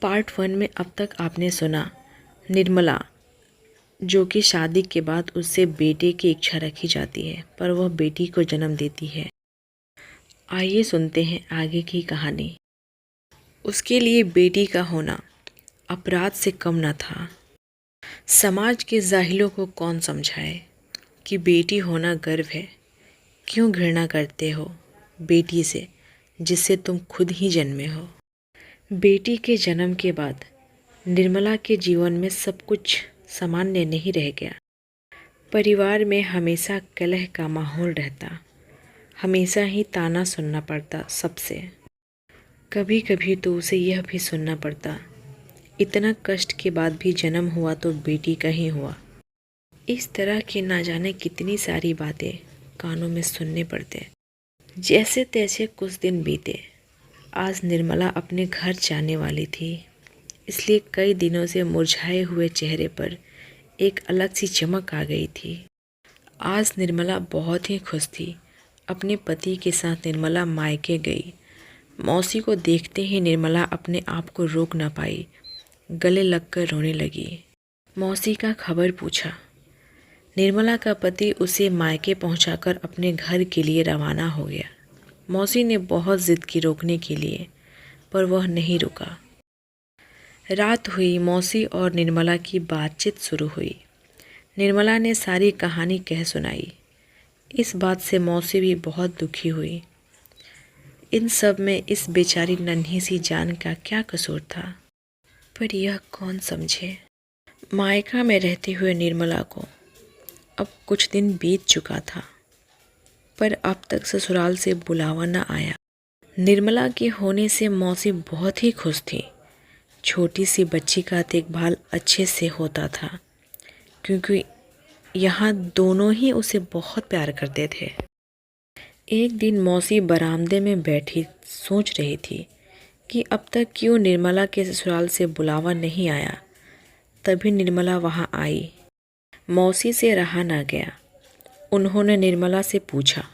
Part 1 में अब तक आपने सुना निर्मला, जो कि शादी के बाद उससे बेटे की इच्छा रखी जाती है पर वह बेटी को जन्म देती है। आइए सुनते हैं आगे की कहानी। उसके लिए बेटी का होना अपराध से कम न था। समाज के जाहिलों को कौन समझाए कि बेटी होना गर्व है। क्यों घृणा करते हो बेटी से जिससे तुम खुद ही जन्मे हो। बेटी के जन्म के बाद निर्मला के जीवन में सब कुछ सामान्य नहीं रह गया। परिवार में हमेशा कलह का माहौल रहता, हमेशा ही ताना सुनना पड़ता सबसे। कभी कभी तो उसे यह भी सुनना पड़ता, इतना कष्ट के बाद भी जन्म हुआ तो बेटी का ही हुआ। इस तरह की ना जाने कितनी सारी बातें कानों में सुनने पड़ते। जैसे तैसे कुछ दिन बीते। आज निर्मला अपने घर जाने वाली थी, इसलिए कई दिनों से मुरझाए हुए चेहरे पर एक अलग सी चमक आ गई थी। आज निर्मला बहुत ही खुश थी। अपने पति के साथ निर्मला मायके गई। मौसी को देखते ही निर्मला अपने आप को रोक ना पाई, गले लगकर रोने लगी। मौसी का खबर पूछा। निर्मला का पति उसे मायके पहुंचाकर अपने घर के लिए रवाना हो गया। मौसी ने बहुत जिद की रोकने के लिए, पर वह नहीं रुका। रात हुई, मौसी और निर्मला की बातचीत शुरू हुई। निर्मला ने सारी कहानी कह सुनाई। इस बात से मौसी भी बहुत दुखी हुई। इन सब में इस बेचारी नन्ही सी जान का क्या कसूर था, पर यह कौन समझे। मायका में रहते हुए निर्मला को अब कुछ दिन बीत चुका था, पर अब तक ससुराल से बुलावा न आया। निर्मला के होने से मौसी बहुत ही खुश थी। छोटी सी बच्ची का देखभाल अच्छे से होता था, क्योंकि यहाँ दोनों ही उसे बहुत प्यार करते थे। एक दिन मौसी बरामदे में बैठी सोच रही थी कि अब तक क्यों निर्मला के ससुराल से बुलावा नहीं आया। तभी निर्मला वहाँ आई। मौसी से रहा ना गया। उन्होंने निर्मला से पूछा,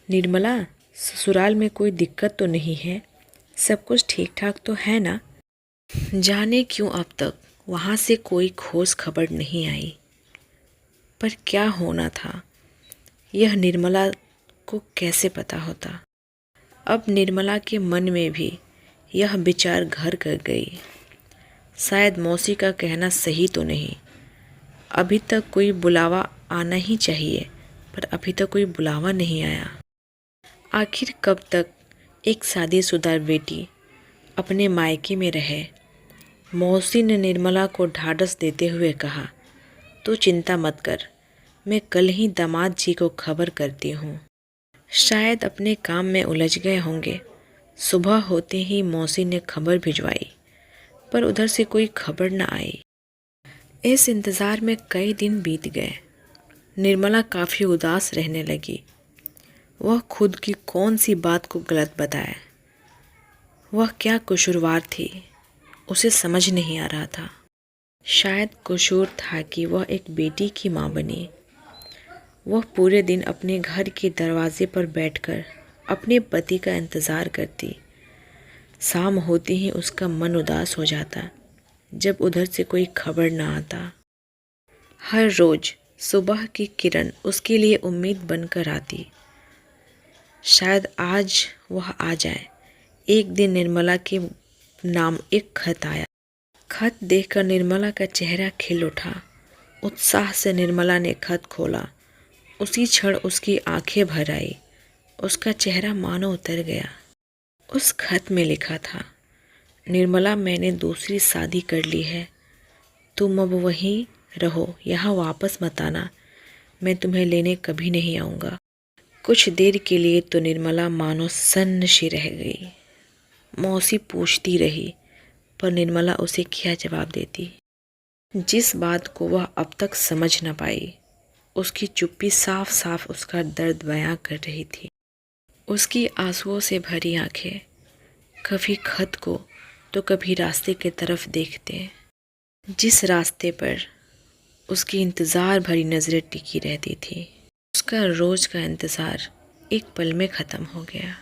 निर्मला, ससुराल में कोई दिक्कत तो नहीं है? सब कुछ ठीक ठाक तो है ना? जाने क्यों अब तक वहाँ से कोई खोज खबर नहीं आई। पर क्या होना था यह निर्मला को कैसे पता होता। अब निर्मला के मन में भी यह विचार घर कर गई। शायद मौसी का कहना सही तो नहीं। अभी तक कोई बुलावा आना ही चाहिए, पर अभी तक कोई बुलावा नहीं आया। आखिर कब तक एक शादीशुदा बेटी अपने मायके में रहे। मौसी ने निर्मला को ढाढ़स देते हुए कहा, तू चिंता मत कर, मैं कल ही दामाद जी को खबर करती हूँ। शायद अपने काम में उलझ गए होंगे। सुबह होते ही मौसी ने खबर भिजवाई, पर उधर से कोई खबर न आई। इस इंतज़ार में कई दिन बीत गए। निर्मला काफ़ी उदास रहने लगी। वह खुद की कौन सी बात को गलत बताए। वह क्या कसूरवार थी, उसे समझ नहीं आ रहा था। शायद कसूर था कि वह एक बेटी की माँ बनी। वह पूरे दिन अपने घर के दरवाजे पर बैठकर अपने पति का इंतज़ार करती। शाम होते ही उसका मन उदास हो जाता जब उधर से कोई खबर ना आता। हर रोज़ सुबह की किरण उसके लिए उम्मीद बनकर आती। शायद आज वह आ जाए। एक दिन निर्मला के नाम एक खत आया। खत देखकर निर्मला का चेहरा खिल उठा। उत्साह से निर्मला ने खत खोला। उसी क्षण उसकी आंखें भर आई। उसका चेहरा मानो उतर गया। उस खत में लिखा था, निर्मला, मैंने दूसरी शादी कर ली है। तुम अब वहीं रहो, यहाँ वापस मत आना। मैं तुम्हें लेने कभी नहीं आऊँगा। कुछ देर के लिए तो निर्मला मानो सन्न सी रह गई। मौसी पूछती रही, पर निर्मला उसे क्या जवाब देती। जिस बात को वह अब तक समझ न पाई, उसकी चुप्पी साफ साफ उसका दर्द बयां कर रही थी। उसकी आंसुओं से भरी आंखें कभी खत को तो कभी रास्ते की तरफ देखते, जिस रास्ते पर उसकी इंतज़ार भरी नज़रें टिकी रहती थी। उसका रोज़ का इंतज़ार एक पल में ख़त्म हो गया।